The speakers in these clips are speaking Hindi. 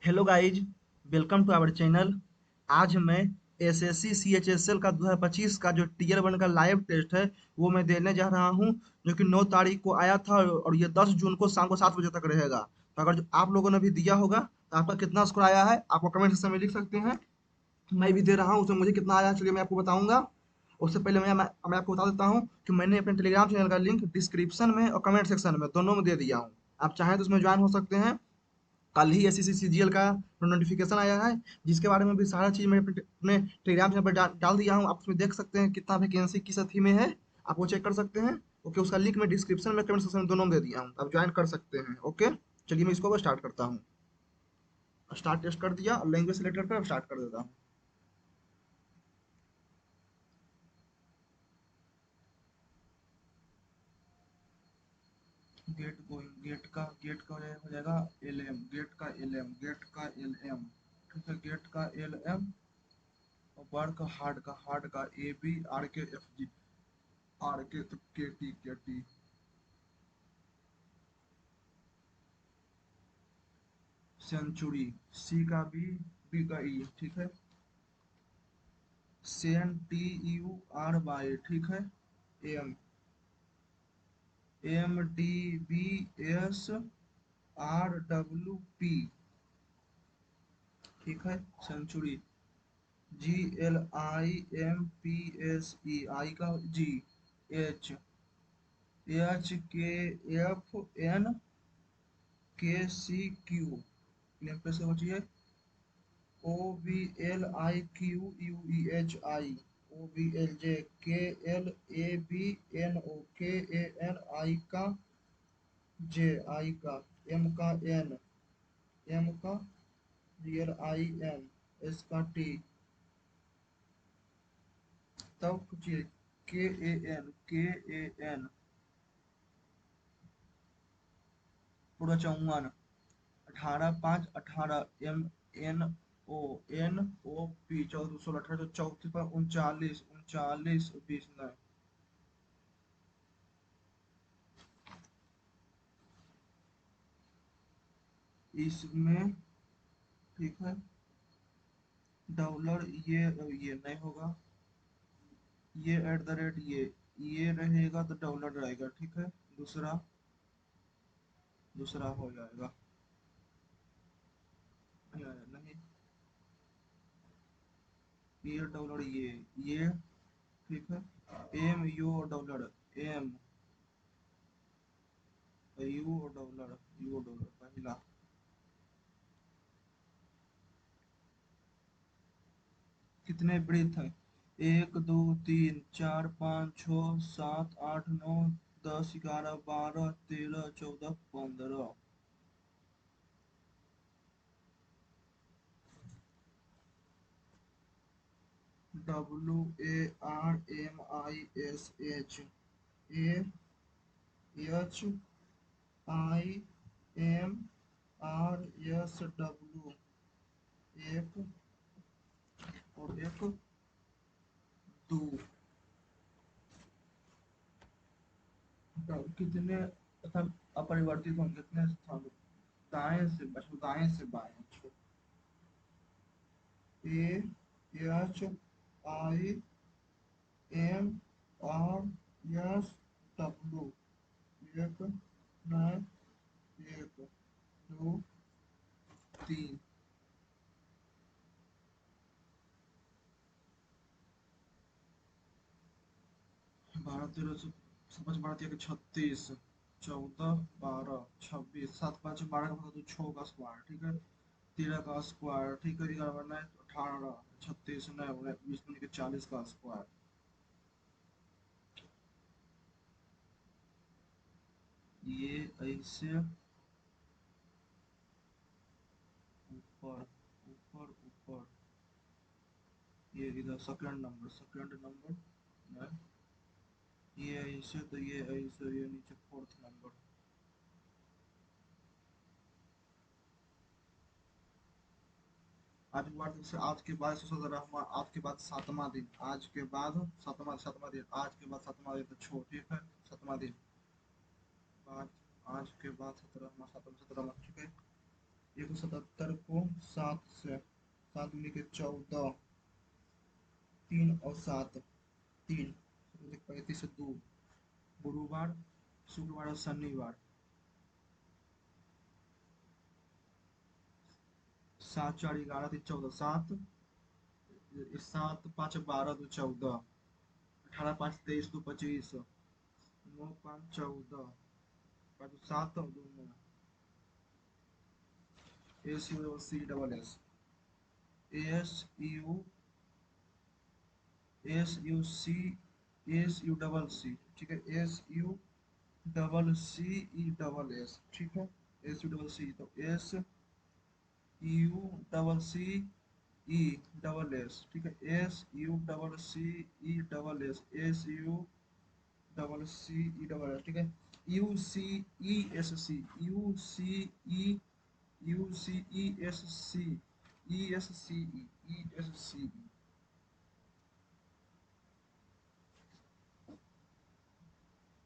Hello guys, welcome to our channel. आज मैं एसएससी सीएचएसएल का 2025 का जो टीयर वन का लाइव टेस्ट है वो मैं देने जा रहा हूं, जो कि 9 तारीख को आया था और ये 10 जून को शाम को 7 बजे तक रहेगा। तो अगर आप लोगों ने भी दिया होगा तो आपका कितना स्कोर आया है आपको कमेंट सेक्शन में लिख सकते हैं। मैं भी दे रहा हूँ, उसमें मुझे कितना आया चलिए मैं आपको बताऊंगा। उससे पहले मैं आपको बता देता हूँ कि मैंने अपने टेलीग्राम चैनल का लिंक डिस्क्रिप्शन में और कमेंट सेक्शन में दोनों में दे दिया हूँ। आप चाहें तो उसमें ज्वाइन हो सकते हैं। कल ही एसएससी सीजीएल का नोटिफिकेशन आया है, जिसके बारे में भी सारा चीज़ मैं अपने टेलीग्राम चैनल पर डाल दिया हूँ। आप उसमें देख सकते हैं कितना वैकेंसी किस अथी में है, आप वो चेक कर सकते हैं। ओके, उसका लिंक मैं डिस्क्रिप्शन में कमेंट सेक्शन में दोनों में दे दिया हूँ, आप ज्वाइन कर सकते हैं। ओके, चलिए मैं इसको स्टार्ट करता हूँ। स्टार्ट टेस्ट कर दिया, लैंग्वेज सेलेक्ट करके स्टार्ट कर देता हूँ। गेट गोइंग, गेट का हो जाएगा एल एम, गेट का एल एम। ठीक है, गेट का एल एम। और बार का हार्ड का ए बी आर के एफ जी, आर के तो के टी। सेंचुरी, सी का बी का ई। ठीक है, सेन टी यू आर वाई। ठीक है, M, M D B S R W P. ठीक है, सेंचुरी, GLIMPSE, आई का G, H HKFN KCQ, plane से बचिए। OVLIQUEHI, OVLJ KLABNO, KAN I, आई का एम का एन, एम का GLIN, एस का टी। तब पूछिए, के ए एन पूरा 54, 18 5 18, MNONOP 14 16 18 34 पर 39 39 20 9। इसमें ठीक है, डॉलर ये नहीं होगा, ये एट द रेट ये रहेगा तो डॉलर रहेगा। ठीक है, दूसरा दूसरा हो जाएगा। नहीं, ये डॉलर ये। ठीक है, एम एम यू डॉलर पहला। कितने ब्रीथ हैं? 1 2 3 4 5 6 7 8 9 10 11 12 13 14 15। WARMASH, एक और एक दो। कितने मतलब अपरिवर्तित होंगे कितने स्थान? दाएं से बाएं। AHIMRS, एक, नौ, एक, दो, तीन। 12 13 पाँच 12 36, 14 12 26, 7 5 12 का मतलब तो 6 का स्क्वायर। ठीक है, 13 का स्क्वायर। ठीक है, 11 बनाए तो 18, 36 9 20 बन के 40 का स्क्वायर। ये ऐसे ऊपर ऊपर ऊपर, ये इधर सेकंड नंबर नहीं, ये ऐसे तो ये ऐसे, ये नीचे फोर्थ नंबर। आज के बाद आज के बाद सातवां दिन, आज के बाद सातवां दिन, आज के बाद सातवां दिन तो छो। ठीक है, सातवां दिन बाद, आज के बाद 17वां, 17वां, 17वां। ठीक है, 177 को 7 से, 7 दूनी के 14, 3 और 7, 3, 35 से 2, गुरुवार, शुक्रवार और शनिवार। 7 4 11 3 14, 7, 7 5 12 2 14, 18 5 23 2 25, 9 5 14, 7 और 2 9, SUCSS, ASU, SUC, ठीक है, SUCCESS, ठीक है, SUCC, तो SUCCESS, ठीक है, SUCCESS, ठीक है, UCESC,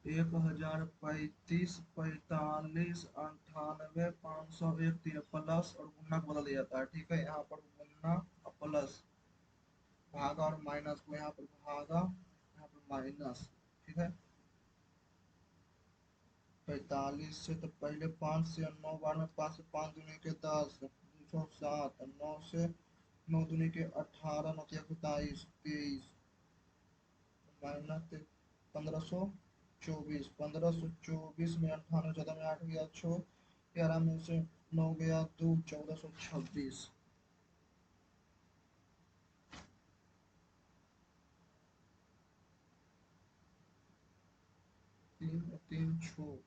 1035 45 प्लस और गुना को बदल दिया जाता है, ठीक है, यहाँ पर गुना प्लस, भागा और माइनस को यहाँ पर भागा, यहाँ पर माइनस, ठीक है। 45 से तो पहले 5 से 9 बार में 5 से 5 दूनी के 10, 207, 9 से 9 दूनी के 18, 9 तिया 27, 23, माइनस 1524, 1524 में 98, 14 में 8 गया 6, 11 में से 9 गया 2, 1426, 3 3 6,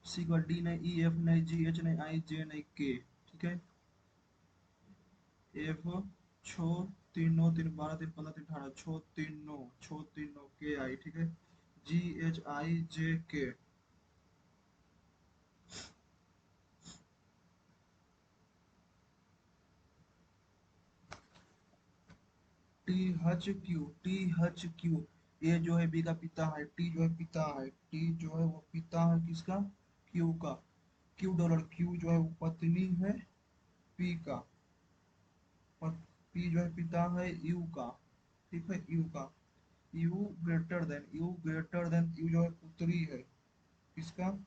सी का डी नहीं, ई एफ नहीं, जी एच नहीं, आई जे नहीं, के, ठीक है। एफ 6 3 9 3 12 3 15 3 18, 6 3 9, 6 3 9 के आई, ठीक है। जी एच आई जे के, टी एच क्यू, ए जो है बी का पिता है, टी जो है पिता है, टी जो है वो पिता है किसका, क्यू का। क्यू डॉलर, क्यू जो है वो पत्नी है पी का, पी जो है पिता है यू का, ठीक है, यू का। यू ग्रेटर देन, यू जो है पुत्री है किसका,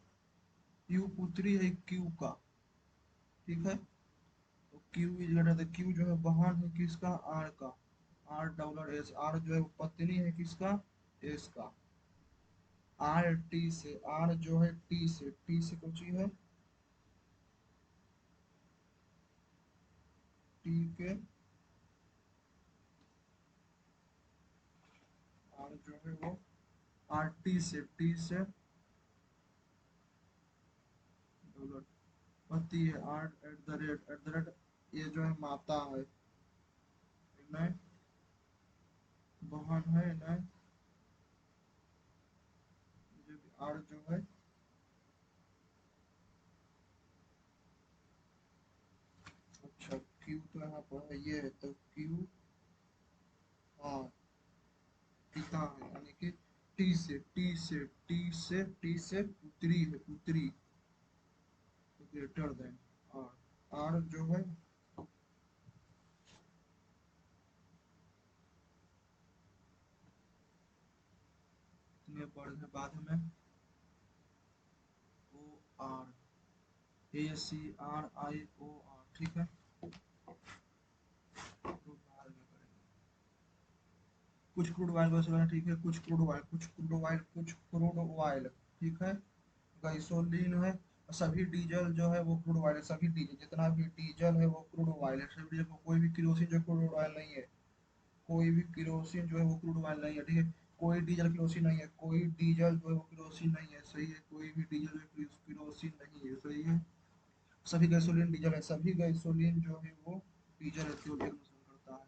यू पुत्री है क्यू का, ठीक है। तो Q is greater than, Q जो है बहन है किसका, आर का, आर डॉलर एस, आर जो है पत्नी है किसका, एस का। आर टी से, आर जो है टी से कुछ है, टी के, आर जो है वो आर टी से डॉलर, पति है, आर एट द रेट, ये जो है माता है, नहीं बहन है, नहीं जो भी आर जो है, अच्छा क्यू तो यहाँ पर है, ये है तो क्यू, हाँ पिता है, यानी कि टी से पुत्री है, पुत्री ग्रेटर देन आर, आर जो है इतने पढ़ है बाद में, O R, A C R I O R, ठीक है, तो बाद में करेंगे। कुछ क्रूड ऑयल वैसे बना, ठीक है, कुछ क्रूड ऑयल, ठीक है, गैसोलीन है, सभी डीजल जो है वो क्रूड ऑयल है, सभी डीजल जितना भी डीजल है वो क्रूड ऑयल है, सभी डीजल, कोई भी केरोसिन जो क्रूड ऑयल नहीं है, कोई भी केरोसिन जो है वो क्रूड ऑयल नहीं है, ठीक है, कोई डीजल केरोसिन नहीं है, कोई डीजल जो है वो केरोसिन नहीं है, सही है, कोई भी डीजल जो है केरोसिन नहीं है, सही है। सभी गैसोलीन डीजल है, सभी गैसोलीन जो है वो डीजल है, फ्यूल एग्जॉस्ट करता है।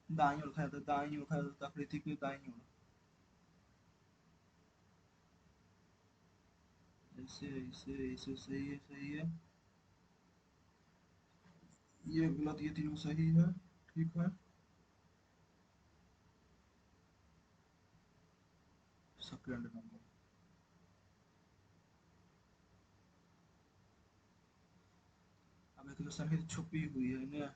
दाईं ओर खाया था, दाईं ओर खाया था, आकृति की दाईं ओर, ऐसे ऐसे ऐसे, सही है, सही है, ये गलत, ये तीनों सही है, ठीक है, सेकंड नंबर। अब इक्वेशन ही छुपी हुई है ना।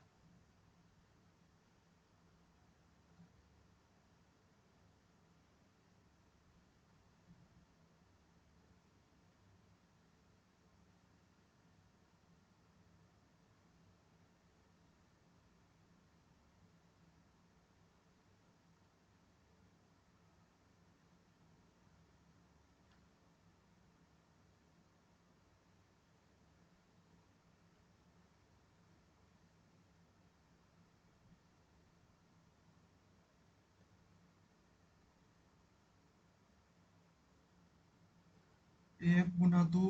एक गुना दो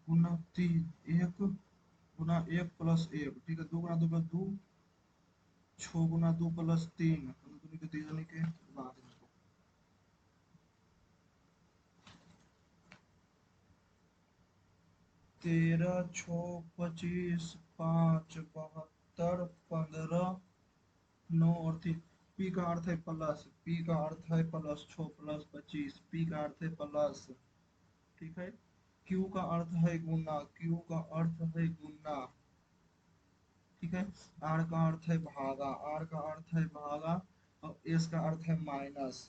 गुना तीन, एक गुना एक प्लस एक, ठीक है, दो गुना दो प्लस दो, छः गुना दो प्लस तीन, दोनों के तीन के बाद में 13, 6, 25, 5, 72, 15, 9 और 3। पी का अर्थ है प्लस, पी का अर्थ है प्लस 6 + 25, पी का अर्थ है प्लस, ठीक है। क्यू का अर्थ है गुना, क्यू का अर्थ है गुना, ठीक है। आर का अर्थ है भागा, आर का अर्थ है भागा, और एस का अर्थ है माइनस।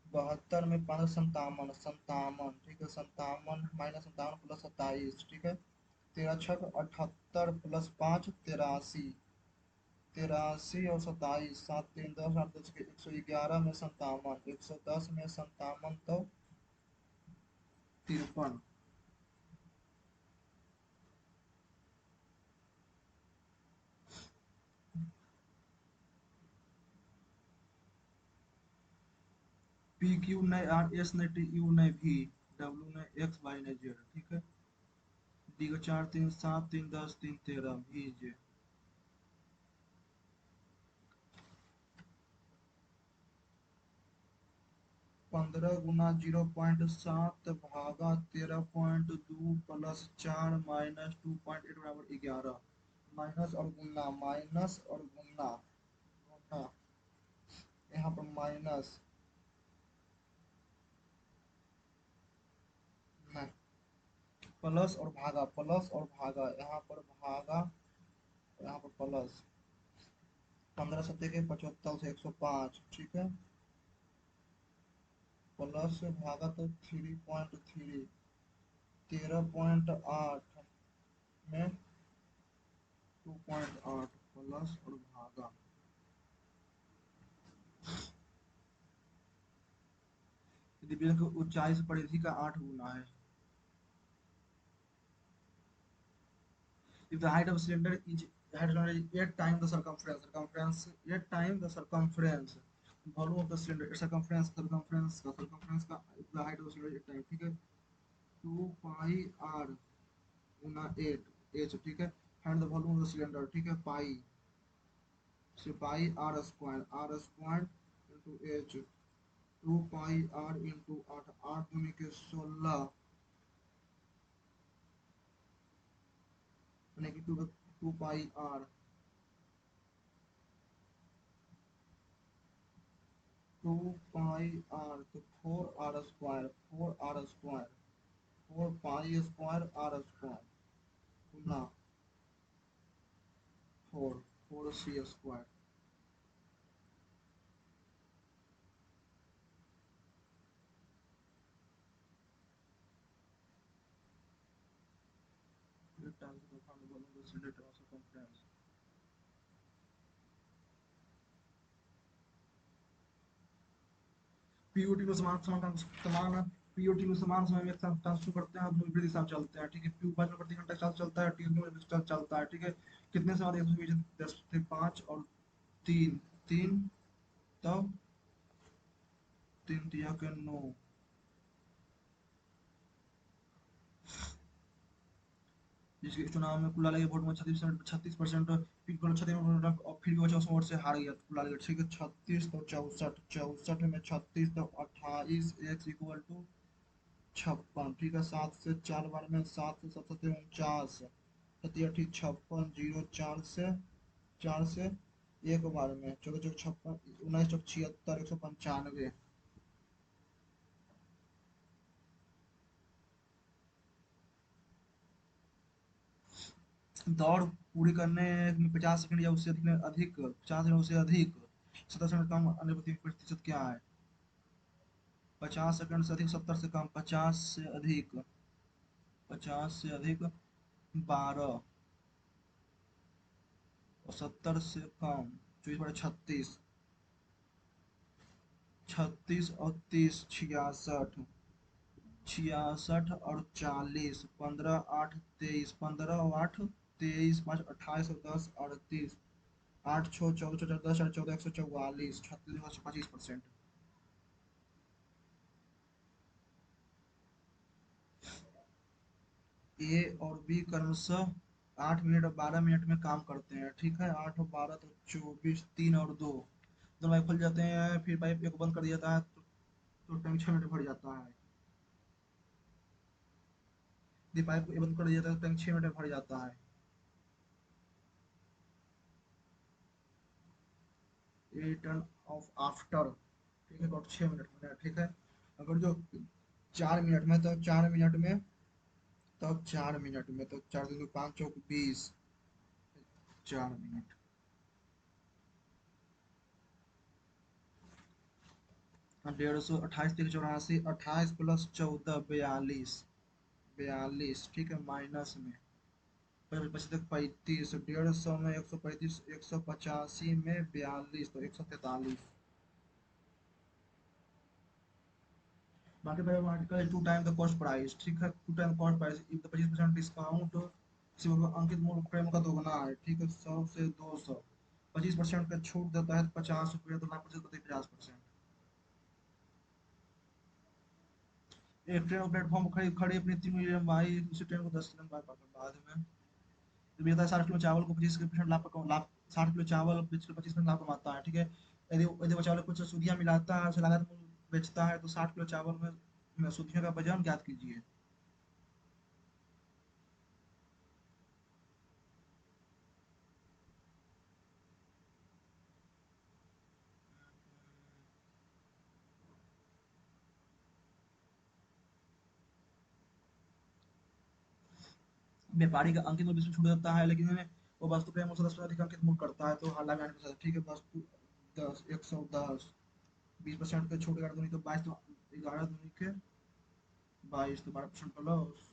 72 में 5 57, संतावन, ठीक है, संतावन माइनस संतावन प्लस 27, ठीक है। 13 × 6 = 78 प्लस 5 83, 83 और 27, 7 3 10, 8 10 के 111 में संतावन, 110 में संतावन तो 53। पी क्यू नहीं आर, एस नहीं टी, यू नहीं भी, डब्ल्यू नहीं एक्स, वाई नहीं जेड, ठीक है। डी को 4 3 7 3 10 3 13 भी जे। 15 गुना 0.7 भागा 13.2 प्लस 4 माइनस 2.8 बराबर 11। माइनस और गुना, माइनस और गुना, गुना, यहाँ पर माइनस नहीं, प्लस और भागा, प्लस और भागा, यहाँ पर भागा, यहाँ पर प्लस। 15 सत्ते के 75 से 105, ठीक है, प्लस से भागा तो 3.3, 13.8 में 2.8 प्लस और भागा। यदि बेलन की ऊंचाई से परिधि का 8 गुना है। If the height of cylinder is 8 times the circumference, 8 times the circumference, volume of the cylinder, its circumference का, the height of the cylinder 8 times, ठीक है। 2 पाई r गुना 8 h, ठीक है। and the volume of the cylinder, ठीक है, पाई से पाई r स्क्वायर into h, 2 पाई r into 8, 8 दूनी के 16, यानी कि 2 पाई r, 2 पाई r तो 4r square, 4r square, 4 pi square r square गुना 4, 4c स्क्वायर। पीओटी में समान समान समान पीओटी में समान समय में एक साथ ट्रांसफर करते हैं, विपरीत दिशा में चलते हैं, ठीक है। पी में प्रति घंटा चाल चलता है, टी में चलता है, ठीक है। कितने सवाल 10 थे, 5 और 3, 3 तब 3 दिया के 9। जिसके चुनाव में कुलाला के वोट में 36% पिंपल 36% और फिर भी वो 64 वोट से हार गया कुलाला के, ठीक है। 36 तो 64, 64 में 36 तो 28, x इक्वल टू 56, ठीक है। 7 से 4 बार में 7 से 7 7 49, 7 56, 0 4 से 1 बार में 14 56, 19 76, 195, दौड़ पूरी करने में 50 सेकंड या उससे अधिक 50 सेकंड उससे अधिक 70 सेकंड कम अन्य प्रतिशत क्या है? 50 सेकंड से अधिक, 70 से कम, 50 से अधिक, 50 से अधिक 12, और 70 से कम 24 बटा 36, 36 और 30 66, 66 और 40, 15 8 23, 15 और 8 23, 5 28 और 10 38, 8 6 14 14 10 14 144, ए और बी क्रमशः 8 मिनट और 12 मिनट में काम करते हैं, ठीक है। 8 और 12 तो 24, 3 और 2 दोनों पाइप खुल जाते हैं, फिर पाइप एक बंद कर दिया जाता है तो टैंक 6 मिनट में भर जाता है। यदि पाइप को बंद कर दिया जाता है तो टैंक 6 मिनट में भर जाता है। ए टर्न ऑफ आफ्टर, ठीक है, अबाउट 6 मिनट में, ठीक है। अगर जो 4 मिनट में तो 4 मिनट में, तब 4 मिनट में तो 4 दूनी 5 चौक 20, 4 मिनट। 150 28 3 84, 28 + 14 42, 42, ठीक है, माइनस में 35, 150 में 135, 185 में 42 तो 143। Multiply by article 2 times the cost price, ठीक है, 2 times cost price, if the 25% discount किसी को अंकित मूल्य प्रेम का दोगुना है, ठीक है, 100 से 200, 25% का छूट देता है 50 रुपये, तो 50% 50%। एक ट्रेन को प्लेटफॉर्म खड़ी खड़ी अपनी 3 मिलियन उसी ट्रेन को 10 दिन बाद में जब ये 60 किलो चावल को 25% लाभ 60 किलो चावल 25% लाभ कमाता है, ठीक है। यदि यदि वो चावल कुछ सुधियाँ मिलाता है, उसे लागत मूल्य बेचता है, तो 60 किलो चावल में सुधियों का वजन ज्ञात कीजिए। व्यापारी का अंकित मूल्य छूट देता है, लेकिन वो वस्तु के मूल्य से 10% अधिक अंकित मूल्य करता है, तो हालांकि 8%, ठीक है। वस्तु 10 110, 20% का छूट 11 दूनी तो 22, तो 11 दूनी के 22, तो 12% का loss.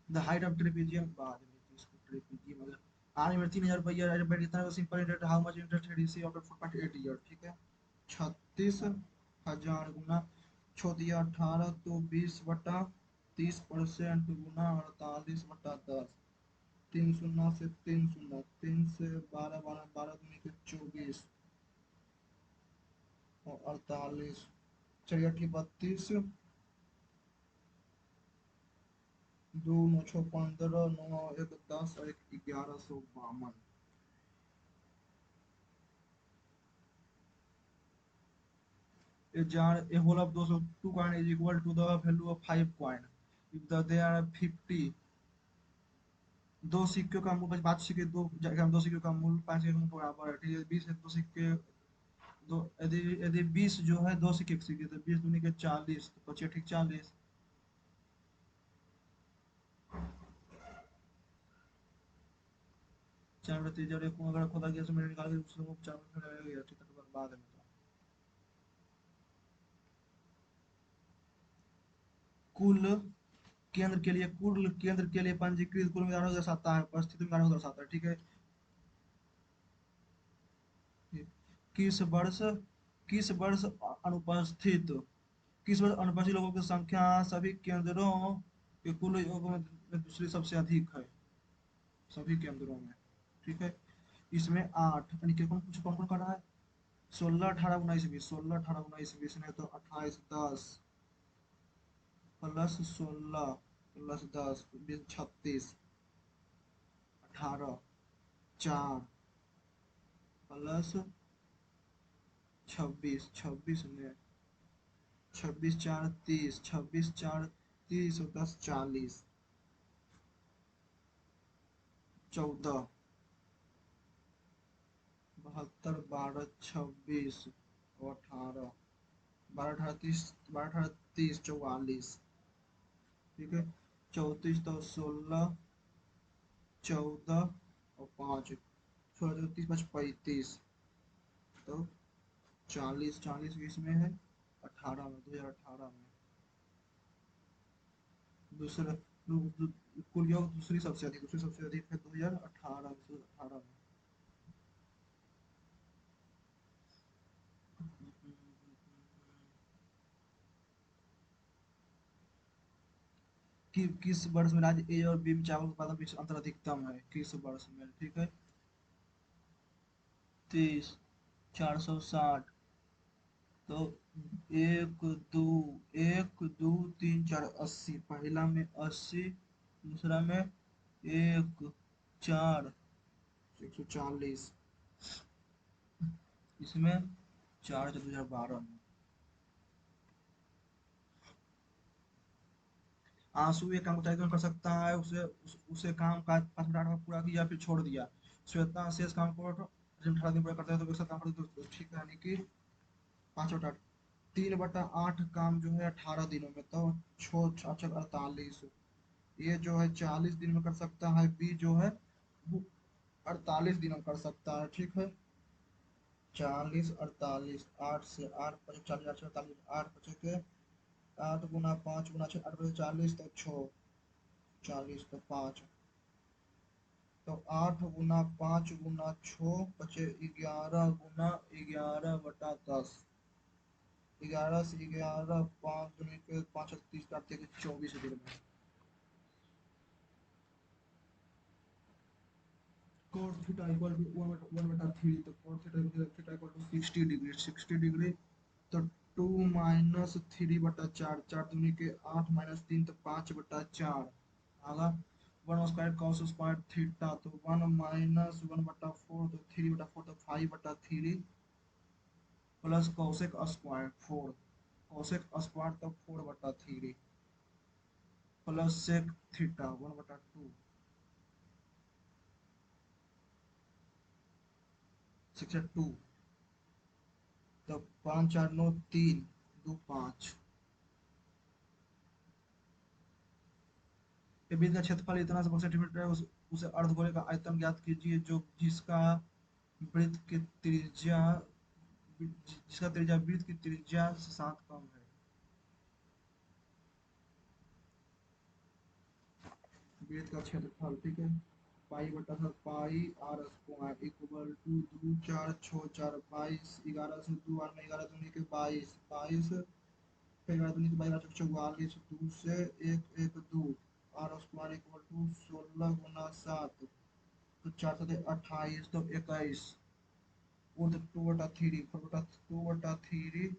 The height of trapezium, बाद में इसको ट्रेपेजियम मतलब आने में 3000 रुपया बैठ कितना simple interest, how much interest है रिसीव आफ्टर 4.8 ईयर, ठीक है। 36,000 गुना छोड़ दिया 18, तो 20/30% गुना 48/10, 3 शून्य से 3 शून्य, 3 से 12 12, 12 दूनी के 24 और 48, चलिए ठीक 32, 2 9 6 15 9 1 10 और 1 1152। A jar, a whole of those of 2 coin is equal to the value of 5 coin. If there are 50, दो सिक्कों का मूल्य 5 सिक्के, दो सिक्कों का मूल्य 5 सिक्के के बराबर है, ठीक है। 20 है, दो सिक्के, दो यदि यदि 20 जो है दो सिक्के एक सिक्के, तो 20 दूनी के 40, तो बचे ठीक 40। 4 जब एक अगर खोदा गया तो मैंने निकाल के उसको 4 में गया, ठीक है, तो बर्बाद है मतलब। कुल कुल केंद्र के लिए पंजीकृत कुल मिलान दर्शाता है, उपस्थिति मिलान दर्शाता है, ठीक है। किस वर्ष किस वर्ष अनुपस्थित किस वर्ष अनुपस्थित लोगों की संख्या सभी केंद्रों के कुल योग में दूसरी सबसे अधिक है, सभी केंद्रों में, ठीक है। इसमें 8 यानी कि कौन कौन कर रहा है? 16 18 19 20, 16 18 19 20 में तो 28 10 +16 +10 20 36, 18 4 +26 26 में 26 4 30, 26 4 30 और 10 40, 14 72, 12, 26 और 18, 12, 18, 30, 12, 18, 30, 44, ठीक है। 34 तो 16, 14 और 5, 16, 30, 5, 35, तो 40, 40 इसमें है 18 में, 2018 में दूसरा कुल योग दूसरी सबसे अधिक है 2018, 2018 में। कि किस वर्ष में राज्य ए और बी में चावल उत्पादन बीच अंतर अधिकतम है, किस वर्ष में, ठीक है। 30, 460, तो एक दो, एक दो तीन चार 80, पहला में 80, दूसरा में एक, 4, 140, इसमें 4, 2012 में। आंसू ये काम को कर सकता है, उसे काम का 5 मिनट में पूरा किया फिर छोड़ दिया। श्वेता शेष काम को 18 दिन पूरा करता है तो एक साथ काम करते तो ठीक है, यानी कि 5/8, 3/8 काम जो है 18 दिनों में, तो 6×4 = 48, ये जो है 40 दिन में कर सकता है, बी जो है वो 48 दिन में कर सकता है, ठीक है। 40, 48, 8 से 8, 5, 40, 8 से 48, 8 बचे के 8 गुना 5 गुना 6, 8 बचे 40, तो 6, 40 तो 5, तो 8 गुना 5 गुना 6 बचे 11 गुना 11/10, 11 से 11, 5 दूनी के 5, 30 काटते के 24 दिन में। cos theta equal to 1/3, तो cos theta equal to 60 degree, 60 degree, तो 2 माइनस 3/4, 4 दूनी के 8 माइनस 3, तो 5/4 आगा। 1 स्क्वायर cos स्क्वायर थीटा, तो 1 माइनस 1/4, तो 3/4, तो 5/3 plus cosec square 4, cosec square तो 4/3 प्लस सेक थीटा 1/2, 62, तो 5, 4, 9, 3, 2, 5। ये वृत्त का क्षेत्रफल इतना सेंटीमीटर है, उसे अर्धगोले का आयतन ज्ञात कीजिए जो वृत्त की त्रिज्या जिसका त्रिज्या वृत्त की त्रिज्या से 7 कम है। वृत्त का क्षेत्रफल, ठीक है। पाई/7 पाई आर स्क्वायर इक्वल टू 2, 4, 6, 4, 22, 11 से 2 आर में 11 दूनी के 22, 22 फिर 11 दूनी के 22, 44, 2 से 1, 1, 2, आर स्क्वायर इक्वल टू 16 गुना 7, तो 4 7 28, तो 21, और 2/3, 2/3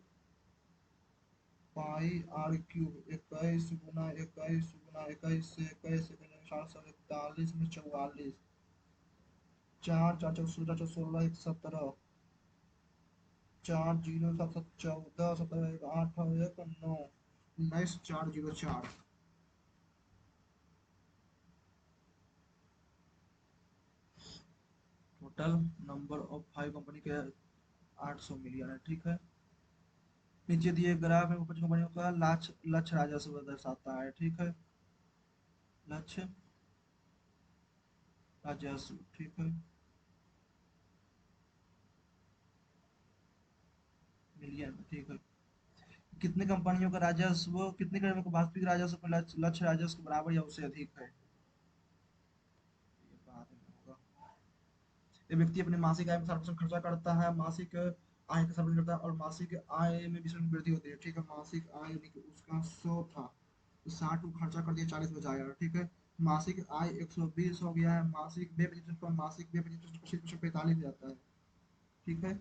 पाई आर क्यूब, 21 गुना 21 गुना 21 से 21 से 741 में 44, 4, 4, 4, 16, 16, 1, 17, 4, 0, 7, 7, 14, 17, 1, 8, 1, 9, 19, 4, 0, 4। टोटल नंबर ऑफ 5 कंपनी के 800 मिलियन है, ठीक है। नीचे दिए ग्राफ में कुछ कंपनियों का लक्ष्य लक्ष्य राजस्व दर्शाता है, ठीक है। लक्ष्य राजस्व, ठीक है, मिलियन, ठीक है। कितनी कंपनियों का राजस्व, कितनी कंपनियों का वास्तविक राजस्व अपने लक्ष्य राजस्व के बराबर या उससे अधिक है, ये बाद में होगा। ये व्यक्ति अपने मासिक आय में 60% खर्चा करता है, मासिक आय का 60% करता है, और मासिक आय में 20% वृद्धि होती है, ठीक है। मासिक आय यानी कि उसका 100 था तो 60 को खर्चा कर दिया, 40 बचाया, ठीक है। मासिक आय 120 हो गया है, मासिक व्यय 25 पर मासिक व्यय 25 45 जाता है, ठीक है।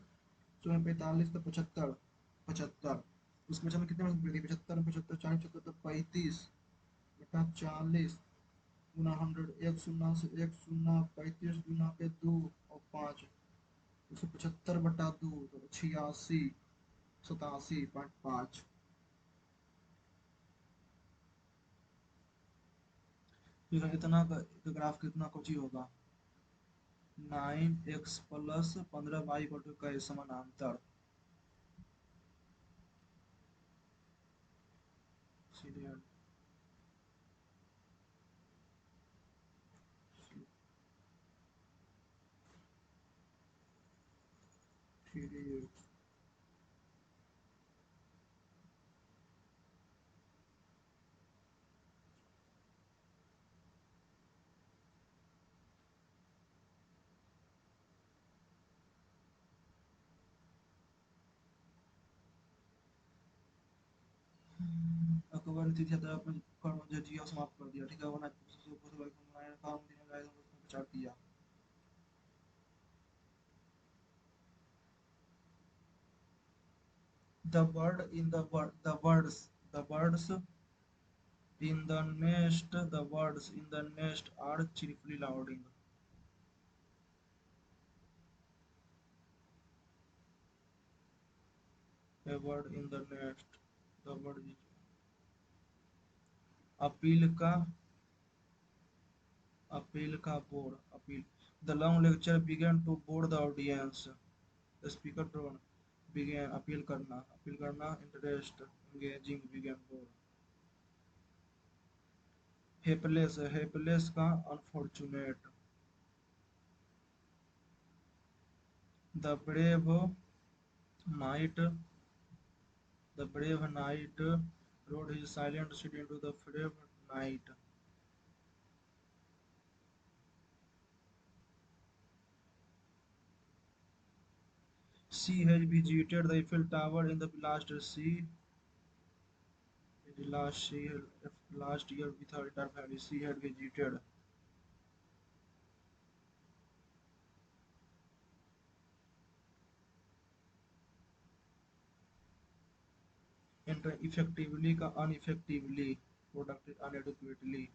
तो 45 तो 75, 75 उसके बचा में कितने में वृद्धि, 75, 75, 40, 75 तो 35/40 गुना 100, एक शून्य से एक शून्य, 35 गुना के 2 और 5, 175/2, तो 86, 87.5। इतना का ग्राफ कितना कुछ ही होगा। 9x+15y का समानांतर। सीरियल सीरियल अकबर ने तिथि पर मुझे जिया समाप्त कर दिया, ठीक है, वरना प्रचार किया। The birds in the nest are cheerfully lauding. A bird in the nest. The bird is appeal का अपील का bore appeal. The long lecture began to bore the audience. The speaker tone began appeal करना interest engaging began bore. Helpless का unfortunate. The brave knight the brave knight rode his silent steed into the brave night. She has visited the Eiffel Tower in the last year with her entire family. She had visited effectively का ineffectively, productive inadequately.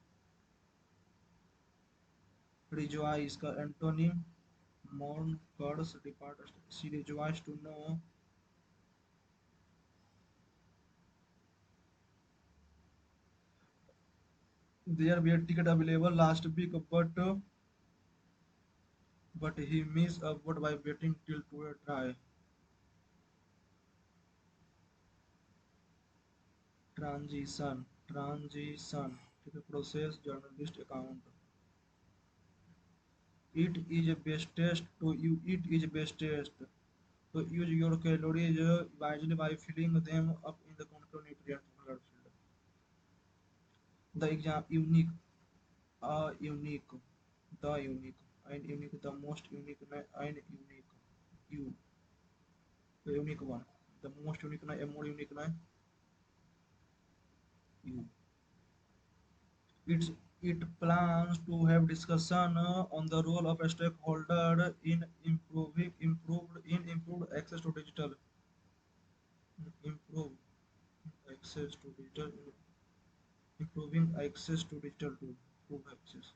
Rejoice का antonym mourn curse depart. She rejoiced to know there were tickets available last week, but he missed out by waiting till today try. Transition ठीक है, process journalist account. It is bestest to use your calories wisely by filling them up in the macronutrient blood field. The exam unique, unique, and unique, the most unique, and unique, you, the unique one, the most unique, a more unique, you. It's, it plans to have discussion on the role of a stakeholder in improved access to digital, improve access to digital, improving access to digital tools, improve access.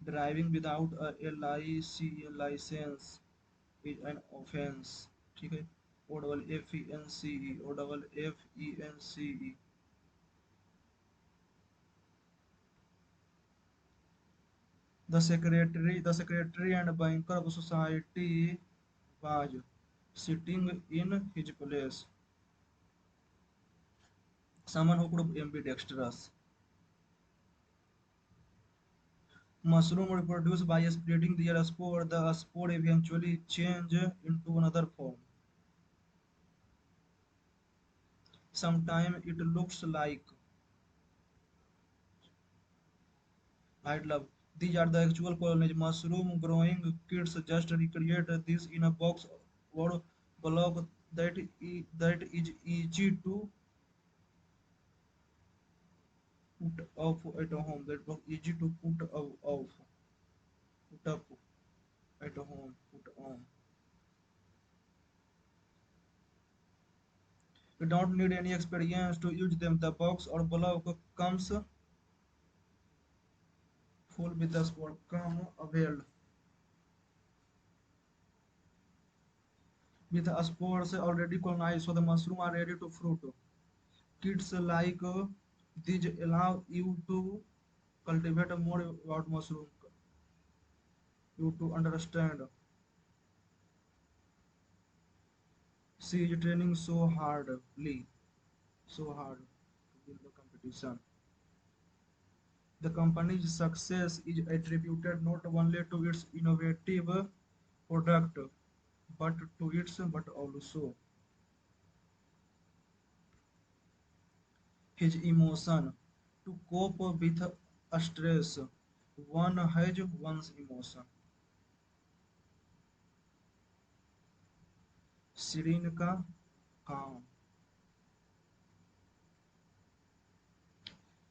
Driving without a license is an offense. ठीक है, O FENCE. The secretary and banker of society was sitting in his place. Someone who could be ambidextrous. Mushroom reproduce by spreading their spore. The spore eventually change into another form. Sometimes it looks like I'd love. These are the actual colonies. Mushroom growing kids just recreate this in a box or block that is easy to put off at home. That block easy to put up at home, put on. You don't need any experience to use them. The box or block comes full with the sport. Come availed with spores already colonized, so the mushroom are ready to fruit. Kits like these allow you to cultivate more about mushroom. you to understand. She is training so hard to win the competition. The company's success is attributed not only to its innovative product, but also his emotion. To cope with stress, one has one's emotion. Serene का calm.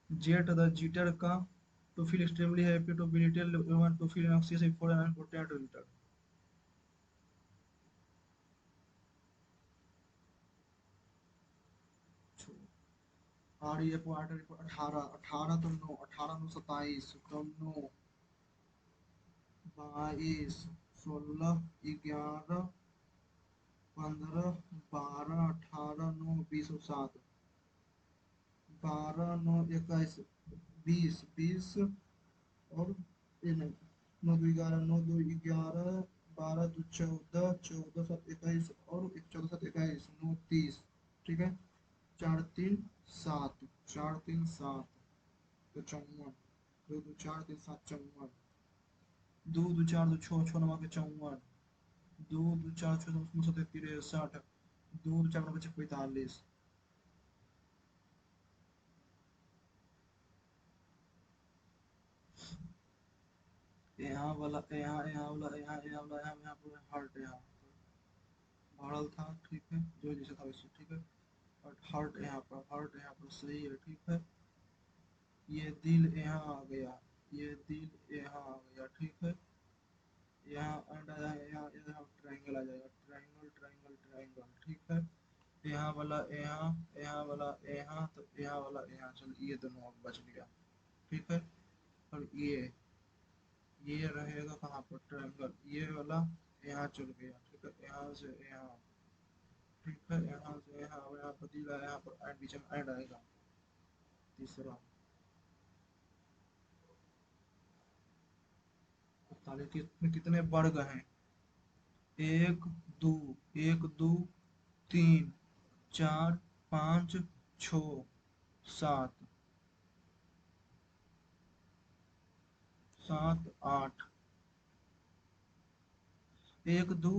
Jet the jitter का to feel extremely happy, to be little even to feel anxious for an important result. REF 18 18 तो 9 18 9 27 तो 9 22 16 11 15 12 18 9 20 7 12 9 21 20 20 और ये नहीं 9 2 11 9 2 11 12 2 14 14 7 21 और 14 7 21 9 30 ठीक है 4 3 7 4 3 7 तो 54 2 2 4 3 7 54 2 2 4 2 6 6 9 के 54 2 2 4 6 9 7 63 2 2 4 9 45 यहाँ पूरा हार्ट यहाँ भरल था ठीक है जो जैसे था वैसे ठीक है और हार्ट यहाँ पर सही है ठीक है ये दिल यहाँ आ गया ये दिल यहाँ आ गया ठीक है यहाँ एंड आ जाएगा यहाँ ट्रायंगल आ जाएगा ट्रायंगल ट्रायंगल ट्रायंगल ठीक है यहाँ वाला यहाँ यहाँ वाला यहाँ तो यहाँ वाला यहाँ चल ये दोनों अब बच गया ठीक है और ये रहेगा कहाँ पर ट्रायंगल ये वाला यहाँ चल गया ठीक है यहाँ से यहाँ ठीक है यहाँ से यहाँ पर दिल है यहाँ पर एंड बीच में एंड आएगा तीसरा ताले कितने वर्ग हैं एक दो एक दो तीन चार पाँच छ सात सात आठ एक दो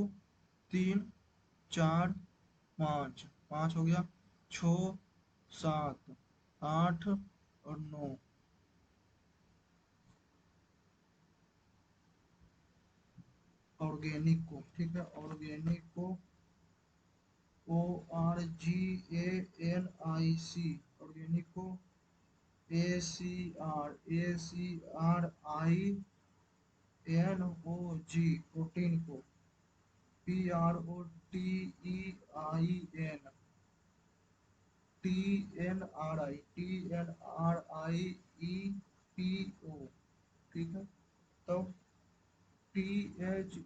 तीन चार पाँच पाँच हो गया छ सात आठ और नौ ऑर्गेनिक को ठीक है ऑर्गेनिक को ORGANIC ऑर्गेनिक को ACRINOG प्रोटीन को PROTEINTNRI ठीक है तो THERAPY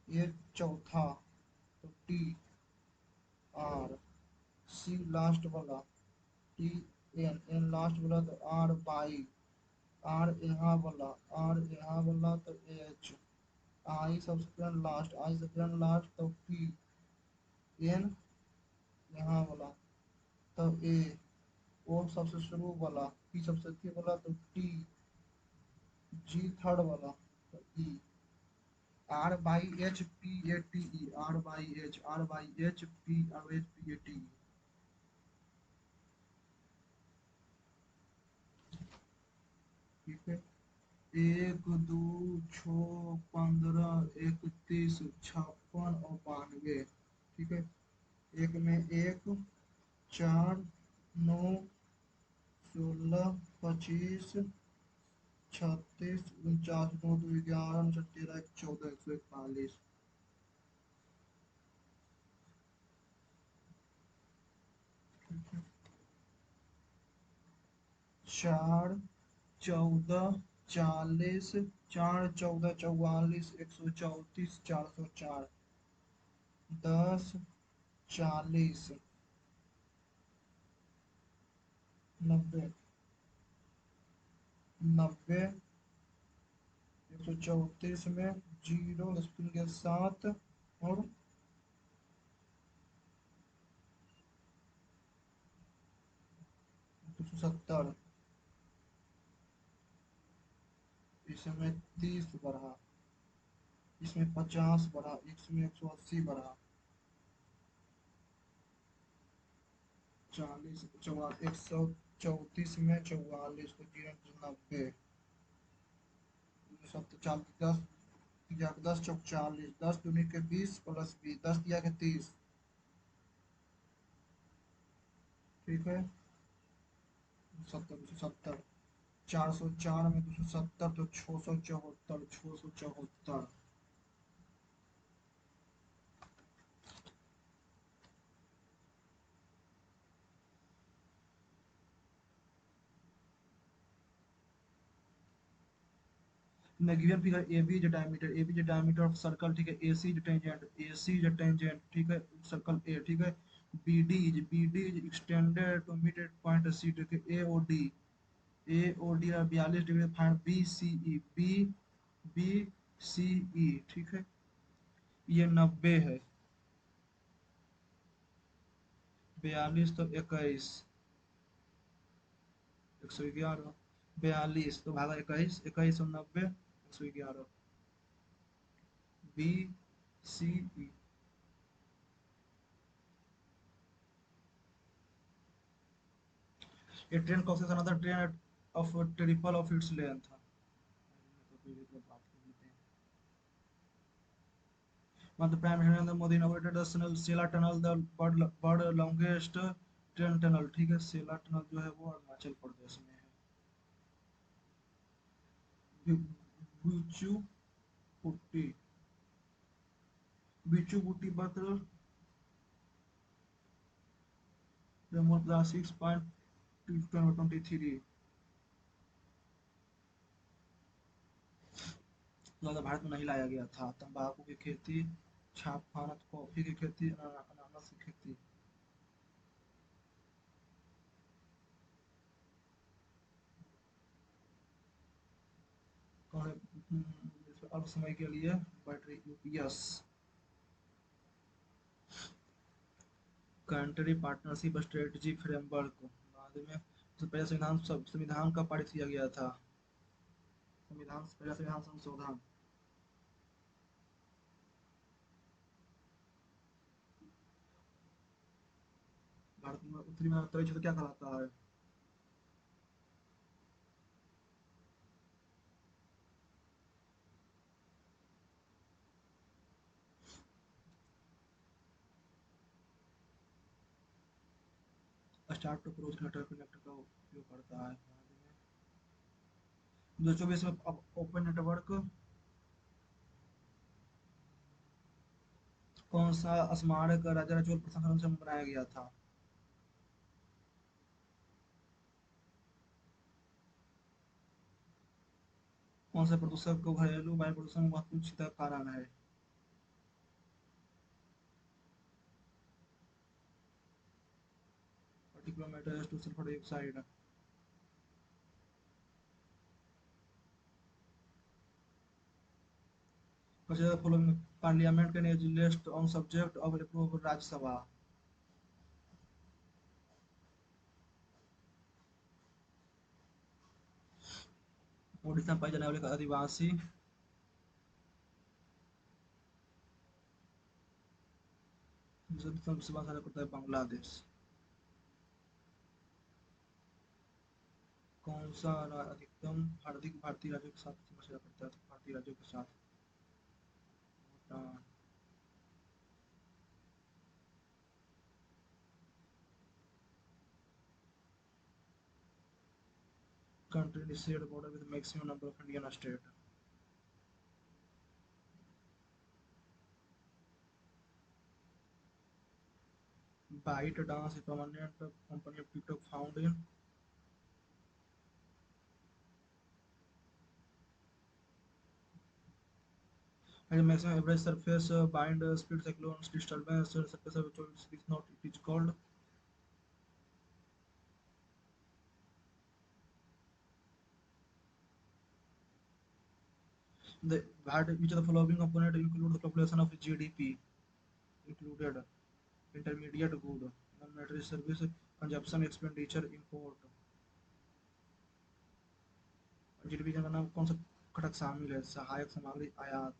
ये चौथा तो TR C लास्ट वाला TN लास्ट वाला तो R वाला तो H I सबसे लास्ट तो P N यहाँ वाला तो A O सबसे शुरू वाला P सबसे अंतिम वाला तो T G थर्ड वाला तो E RYHPATE ठीक है 1 2 6 15 31 56 और 92 ठीक है एक में 1 4 9 16 25 36 49 11 13 14 141 4 14 40 4 14 44 134 404 10 40 90 90, 134 में 0 10 के साथ और 270, इसमें 30 बढ़ा, इसमें 50 बढ़ा, इसमें 180 बढ़ा, 40 134 में 44 तो 90, 40 10 चौक 40, 10 दूनी के 20 प्लस 20, 10 दिया के 30, ठीक है। 70 404 में 270 तो 674, 674। The given figure AB is the diameter, AB is the diameter of circle, ठीक है। AC is tangent, AC is tangent, ठीक है, circle A, ठीक है। BD is extended to meet at point C, ठीक है। AOD है 42 डिग्री, फाइंड BCE, ठीक है। ये 90 है, 42 तो 21, 111, 42 तो भागा 21, 21 और 90, 111, BCE। A train crosses another train of a triple of its length। Madhya Prime Minister Narendra Modi inaugurated the Sela Tunnel, the world longest train tunnel, ठीक है। सेला टनल जो है वो अरुणाचल प्रदेश में है। बिचू पुट्टी, बिचू पुट्टी बत्र remote class 6.23। ज़्यादा भारत में नहीं लाया गया था। तंबाकू की खेती, छाप खानत, कॉफी की खेती, अनानास की खेती। अल्प समय के लिए battery UPS. Country partnership strategy framework बाद में पहले संविधान का पारित किया गया था। पहला संविधान संशोधन। भारत में उत्तरी में उत्तरी क्षेत्र क्या कहलाता है? स्टार्ट टू क्लोज कनेक्टर का उपयोग करता है। जो 24 में ओपन नेटवर्क कौन सा स्मारक राजा रजोल प्रथम से बनाया गया था? कौन सा प्रदूषक को घरेलू वायु प्रदूषण में महत्वपूर्ण चिंता का कारण है? 40 kilometre two sulphur dioxide. consider the following parliament can use list on subject of approval Rajya Sabha। Orissa में पाए जाने वाले आदिवासी करता है बांग्लादेश। कौन सा अधिकतम हार्दिक भारतीय राज्यों के साथ सीमा शेयर करता है? तो भारतीय राज्यों के साथ Bhutan. country shared border with maximum number of Indian state। ByteDance is permanent company of TikTok found in and maximum average surface bind speed cyclones disturbance surface of which is not it is called The which of the following component include the calculation of GDP included intermediate good, non-monetary service, consumption expenditure, import। GDP के नाम कौन सा घटक शामिल है? सहायक सामग्री, आयात।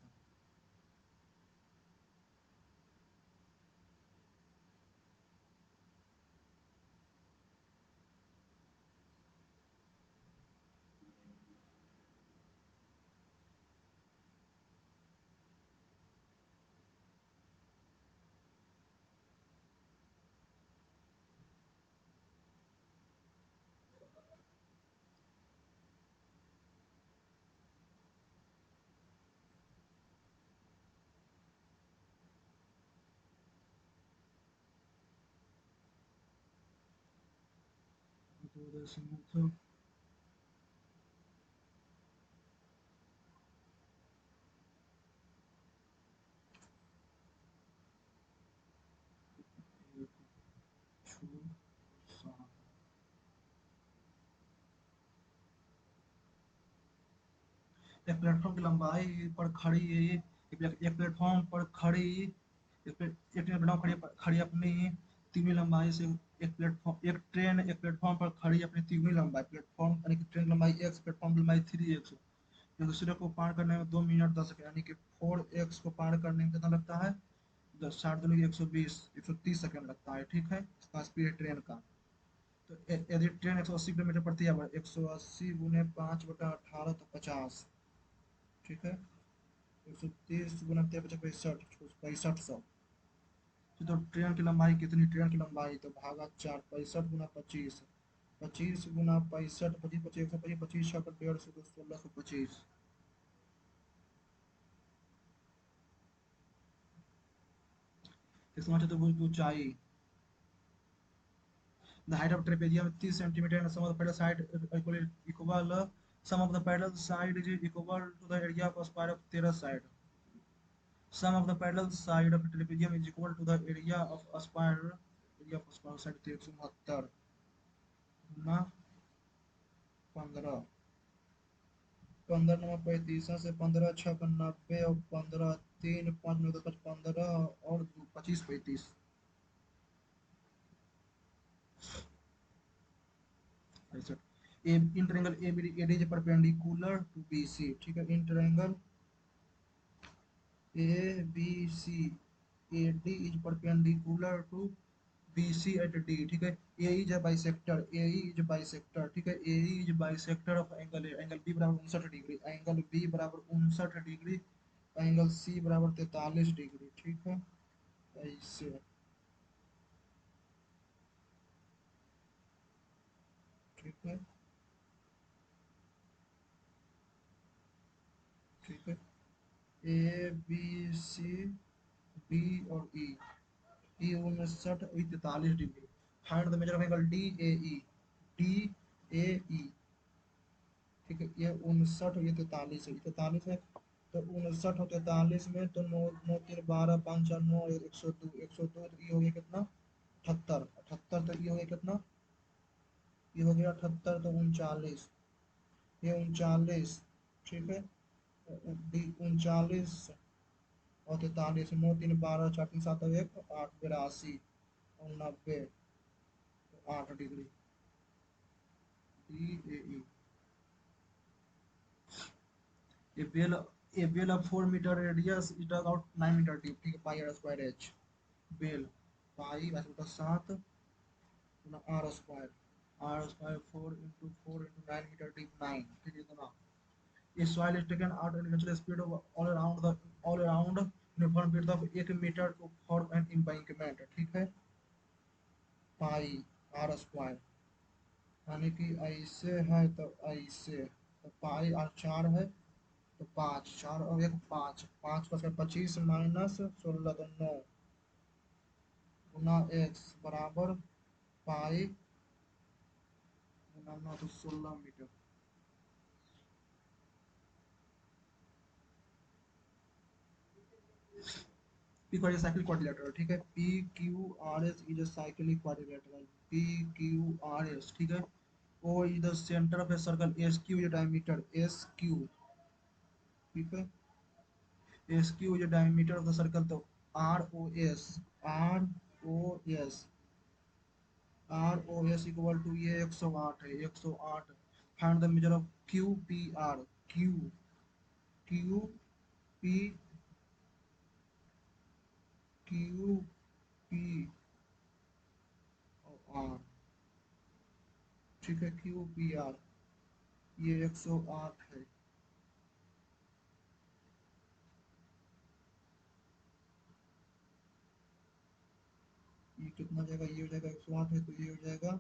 तो स्मूथ एक प्लेटफॉर्म की लंबाई पर खड़ी एक प्लेटफॉर्म पर खड़ी एक प्लेटफॉर्म खड़ी अपनी तीव्र लंबाई से एक ट्रेन एक प्लेटफॉर्म पर खड़ी अपनी तीव्र लंबाई प्लेटफॉर्म यानी कि ट्रेन लंबाई एक्स प्लेटफॉर्म की लंबाई 3x एक दूसरे को पार करने में 2 मिनट 10 सेकंड यानी कि 4x को पार करने में कितना लगता है? 60 120 130 सेकंड लगता है। ठीक है, इसका स्पीड है ट्रेन का। तो यदि ट्रेन 180 किलोमीटर प्रति आवर 180 गुने 5/18 तो 50। ठीक है, 130 गुना 65 तो ट्रेन की लंबाई कितनी? ट्रेन की लंबाई तो भागा 4 65 गुना 25 25 गुना 65 25 25 125 25 6 150 तो 1625। इसमें चतुर्भुज की ऊंचाई the height of trapezium is 30 centimeter and sum of the parallel side equal sum of the parallel side is equal to the area of a square of 13 side। Sum of the parallel side of trapezium is equal to the area of a square side 369 Guna 15 15 number 35 से 15 6 90 और 15 3 5 9 10 15 और 25 35 in triangle AD is perpendicular to BC। ठीक है, in triangle ABC AD is perpendicular to BC at D। ठीक है, AE is a bisector, AE is a bisector। ठीक है, AE is bisector of angle A, angle B बराबर 59 डिग्री, एंगल B बराबर 59 डिग्री, एंगल C बराबर 43 डिग्री। ठीक है, ऐसे। ठीक है, ठीक है, ए बी सी डी और E, E 59 E 43 degree. Find the measure of angle D A E, D A E. ठीक है, ये 59 और ये 43 है, 43 है तो 59 और 43 में तो 9 9 3 12 5 4 9 102 102 तो ये हो गया कितना? 78 78 तो ये हो गया कितना? ये हो गया 78 तो 39, ये 39। ठीक है, 39 और 43 9 3 12 4 3 7 1 8 82 और 90 8 degree D A E. A whale of 4 meter radius is dug out 9 meter deep। ठीक है, पाई आर स्क्वायर एच बेल पाई बटा 7 गुना are square 4 into 4 into 9 meter deep 9। ठीक है, इतना। A soil is taken out at natural speed of all around uniform width of 1 meter to form an embankment। ठीक है, पाई आर स्क्वायर यानी कि ऐसे है तो ऐसे तो पाई आर 4 है तो 5 4 और 1 5 5 का 25 माइनस 16 तो 9 गुना एक्स बराबर पाई गुना 9 तो 16 metre. P quadratic cyclic quadrilateral. ठीक है, P Q R S is a cyclic quadrilateral. P Q R S. ठीक है, O is the centre of a circle, S Q is diameter, S Q ठीक है। एस क्यू जो डायमीटर ऑफ द सर्कल, तो R O S, R O S, R O S equal to ये 108 है, 108। Find the measure of Q P are, Q, Q P, Q P are, ठीक है, क्यू पी आर, ये 108 है। ये कितना जाएगा, ये हो जाएगा 108 है, तो ये हो जाएगा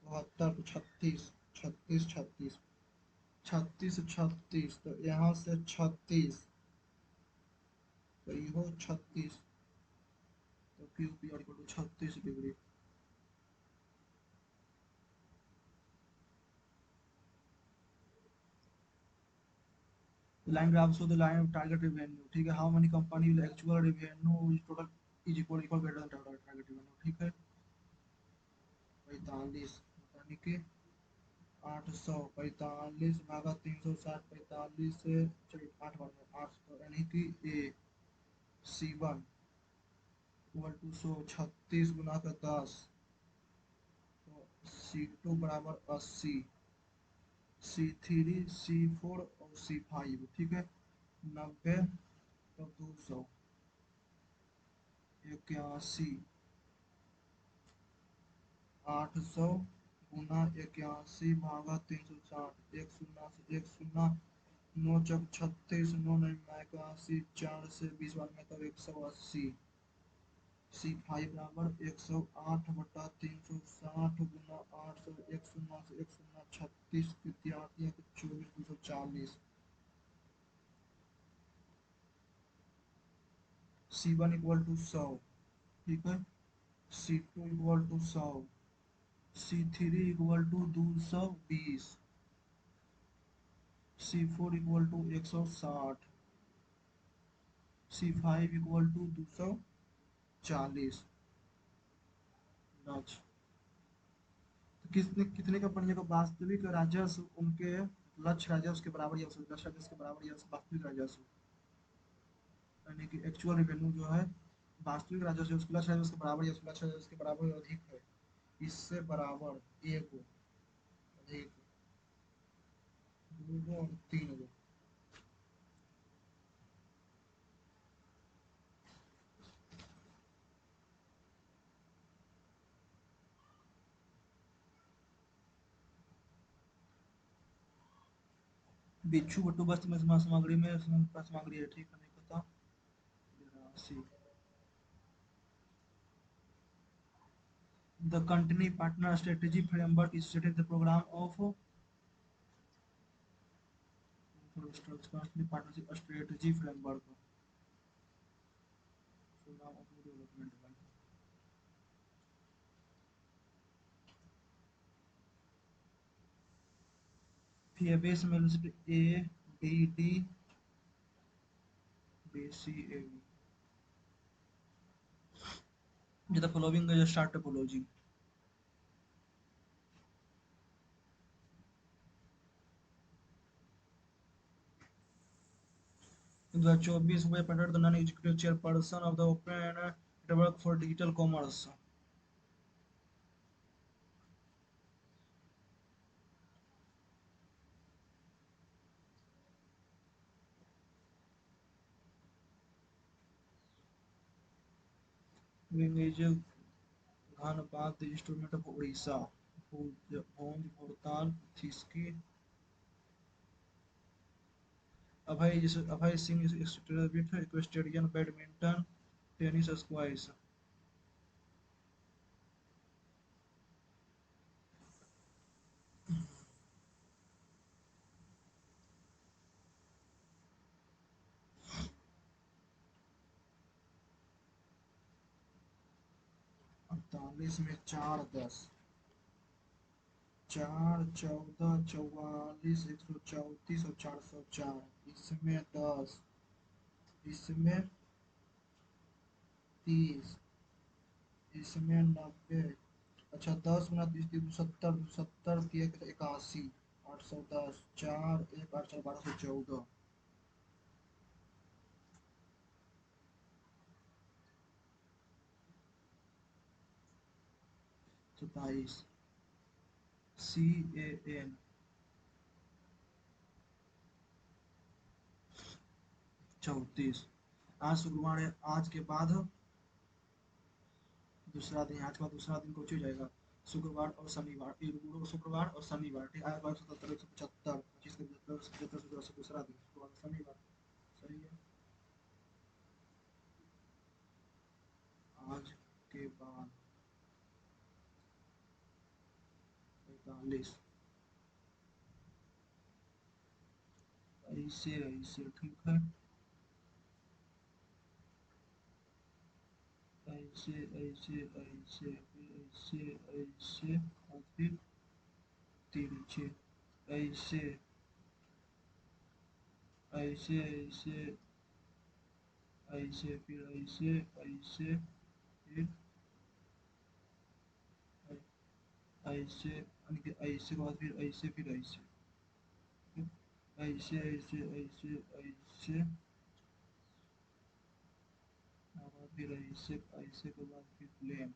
72, 36, 36, 36, 36, 36, तो यहाँ से 36, तो ये हो 36, तो Q P R equal to 36 degree. line graphs show the line of target revenue, ठीक है। How many company will actual revenue is total is equal greater than target revenue, ठीक है। 45 यानी कि 800, 45 भागा 360, 45 से 8 बार 800, यानी कि ए सी वन इक्वल टू 136 गुना का 10, तो सी टू बराबर 80, सी थ्री, सी फोर और सी फाइव, ठीक है। 90, तो 281, 800 गुना 81 भागा 360, एक शून्य से एक शून्य, 9 चौक 36, 9 9 81, 4 से 20 बार में तो 180, सी फाइव बराबर 108/360 गुना 800, एक शून्य से एक शून्य, 36 इत्यादि 24, 240। सी वन इक्वल टू 100, ठीक है। C two equal to 100, C three equal to 220, C four equal to 160, C five equal to 240। तो किसने कितने कंपनियों का वास्तविक राजस्व उनके लक्ष्य राजस्व के बराबर या उससे लक्ष्य राजस्व के बराबर या उससे वास्तविक राजस्व, यानी कि एक्चुअल रेवेन्यू जो है वास्तविक राजस्व है उसके लक्ष्य राजस्व के बराबर या उसके लक्ष्य राजस्व के बराबर या अधिक है, इससे बराबर एक हो, अधिक, दो और तीन हो। बिच्छू बट्टू वस्त्र में सामग्री में सामग्री है, ठीक है, नहीं पता। 82। The company partner strategy framework is stated the program of company partnership strategy framework, program of development plan। फेबेस में A D D B C A B, the following is a start topology। 2024 में appointed the non-executive chairperson of the Open Network for Digital Commerce। विंगेज घनबाद इंस्ट्रूमेंट ऑफ उड़ीसा, भोज भुगतान थिस्की, Abhay Singh equestrian badminton tennis squash. 48 में 4 10, 4 14 44, 134 और 404, इसमें 10, इसमें 30, इसमें 90। अच्छा, 10 गुना 30, 270, 270 81, 810, 4 1 8 1214। 27 सी ए एन 34। आज शुक्रवार है, आज के बाद दूसरा दिन, आज का दूसरा दिन कुछ हो जाएगा, शुक्रवार और शनिवार, शुक्रवार और शनिवार, ठीक है, 177 175 25 75 से दूसरा दिन, शुक्रवार और शनिवार। सही है। आज के बाद 45 ऐसे ऐसे, ठीक है, ऐसे ऐसे ऐसे फिर ऐसे ऐसे और फिर तिरछे, ऐसे ऐसे ऐसे ऐसे फिर ऐसे ऐसे फिर ऐसे, यानी कि ऐसे के बाद फिर ऐसे फिर ऐसे, ऐसे ऐसे ऐसे ऐसे और फिर ऐसे ऐसे के बाद फिर प्लेन,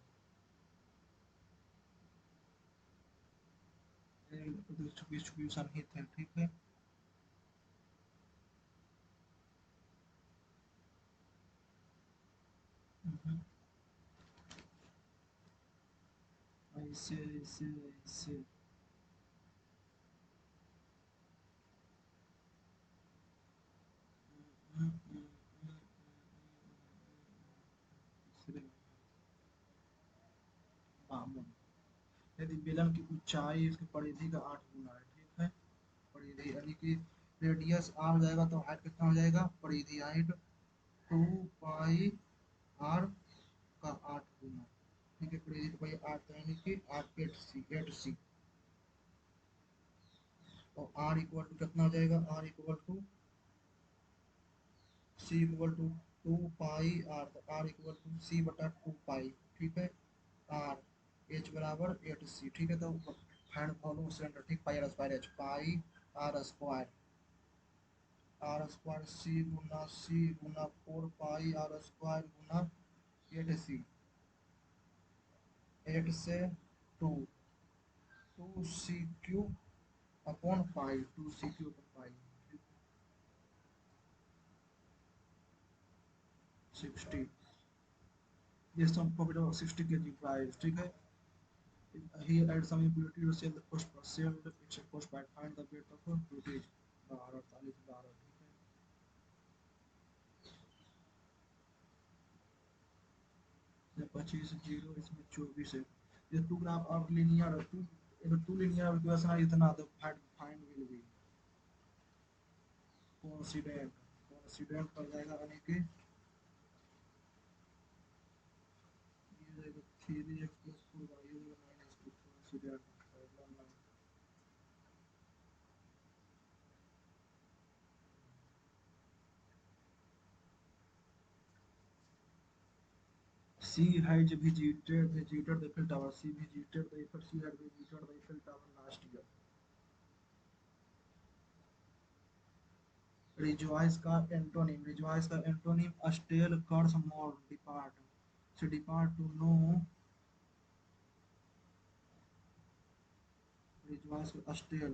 डिस्ट्रीब्यूशन ही थे, ठीक है। ऐसे ऐसे ऐसे तीसरे बामन, यदि बेलन की ऊंचाई उसकी परिधि का 8 गुना है, ठीक है, परिधि यानी कि रेडियस आर हो जाएगा तो हाइट कितना हो जाएगा, परिधि हाइट 2 पाई आर का 8 गुना, ठीक है, परिधि का पाई 8 यानी कि 8 सी और आर इक्वल टू कितना हो जाएगा, R equal to C equal to 2 pi R, तो आर इक्वल टू सी बटा 2 पाई, ठीक है, आर एच बराबर 8 सी, ठीक है, तो फाइंड वॉल्यूम सिलेंडर, ठीक, pi R square H, pi R square C गुना 4 पाई आर स्क्वायर गुना 8 सी, 8 से 2, 2 C cube upon pi, 2 C cube upon pi, 60, ये sum profit of 60 kg price, ठीक है। Here add some impurity to sell the cost per sale, it's a cost by find the weight of impurities, 12 48 12, ठीक है, 25 जीरो, इसमें 24 है, ये two graph of linear two linear equation इतना, तो find will be coincident, coincident कर जाएगा, यानी कि ये जाएगा 3x plus 4y minus 2, coincident C had visited the Eiffel Tower. She visited the Eiffel. She had visited the Eiffel Tower last year. Rejoice का एंटोनिम स्टेल कर्स मोर डिपार्ट, से डिपार्ट टू नो, रिजॉइस का stele,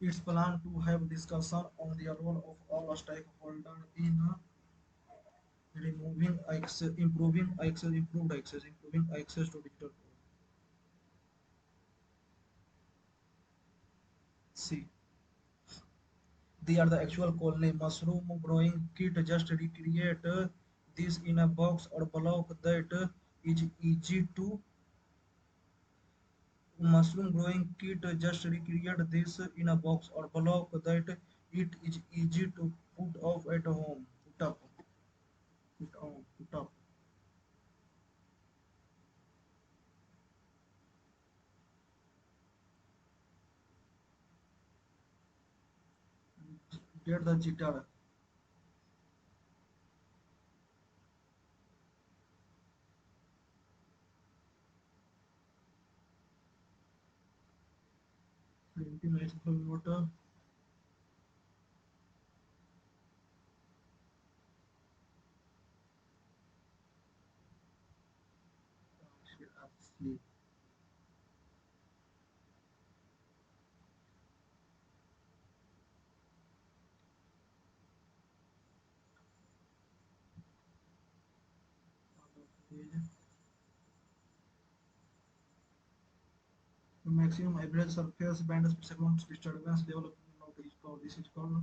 its plan to have discussion on the role of all stakeholders in removing access, improving access to digital. C. They are the actual colony mushroom growing kit. Just recreate this in a box or block that is easy to mushroom growing kit. Just recreate this in a box or block that it is easy to put off at home. Put up. Get the jitter. Motor maximum average surface band segment disturbance level of is called, this is called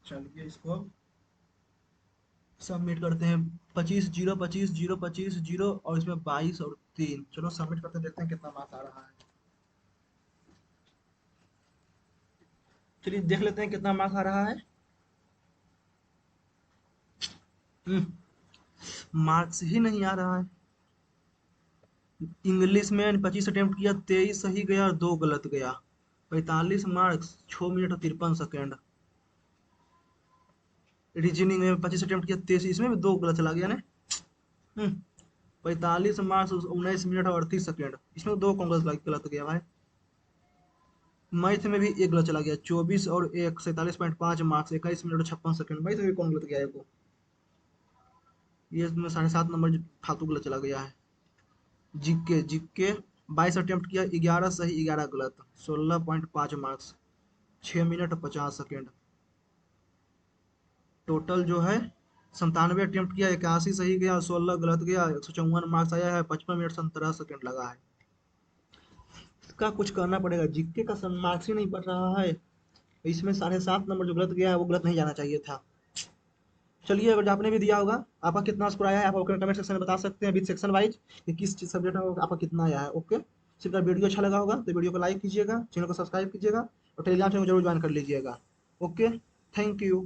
चलिए इसको सबमिट करते हैं। 25 0 25 0 25 0 और इसमें 22 और 3। चलो सबमिट करते हैं, देखते हैं कितना मार्क्स आ रहा है। चलिए देख लेते हैं कितना मार्क्स आ रहा है। मार्क्स ही नहीं आ रहा है। इंग्लिश में 25 अटेम्प्ट किया, 23 सही गया और 2 गलत गया। 45 मार्क्स, 6 मिनट और 53 सेकेंड। रीजनिंग में 25 अटेम्प्ट किया, 23, इसमें भी 2 गलत चला गया ना। 45 मार्क्स, 19 मिनट और 38 सेकेंड, इसमें 2 कौन गलत गया भाई। मैथ में भी 1 गलत चला गया, 24 और 1 47.5 मार्क्स, 21 मिनट और 56 सेकेंड। मैथ में भी कौन गलत गया है को, ये इसमें 7.5 नंबर फालतू गलत चला गया है। जीके जीके 22 अटेम्प्ट किया, 11 सही 11 गलत, 16.5 मार्क्स, 6 मिनट और 50 सेकेंड। टोटल जो है 97 अटेम्प्ट किया, 81 सही गया, 16 गलत गया, 154 मार्क्स आया है, 55 मिनट 17 सेकेंड लगा है। इसका कुछ करना पड़ेगा, जीके का मार्क्स ही नहीं बढ़ रहा है। इसमें 7.5 नंबर जो गलत गया है वो गलत नहीं जाना चाहिए था। चलिए, अगर आपने भी दिया होगा, आपका कितना स्कोर आया है आप कमेंट सेक्शन में बता सकते हैं, विद सेक्शन वाइज कि किस सब्जेक्ट में आपका कितना आया है। ओके, सिर्फ वीडियो अच्छा लगा होगा तो वीडियो को लाइक कीजिएगा, चैनल को सब्सक्राइब कीजिएगा और टेलीग्राम चैनल को जरूर ज्वाइन कर लीजिएगा। Okay, thank you.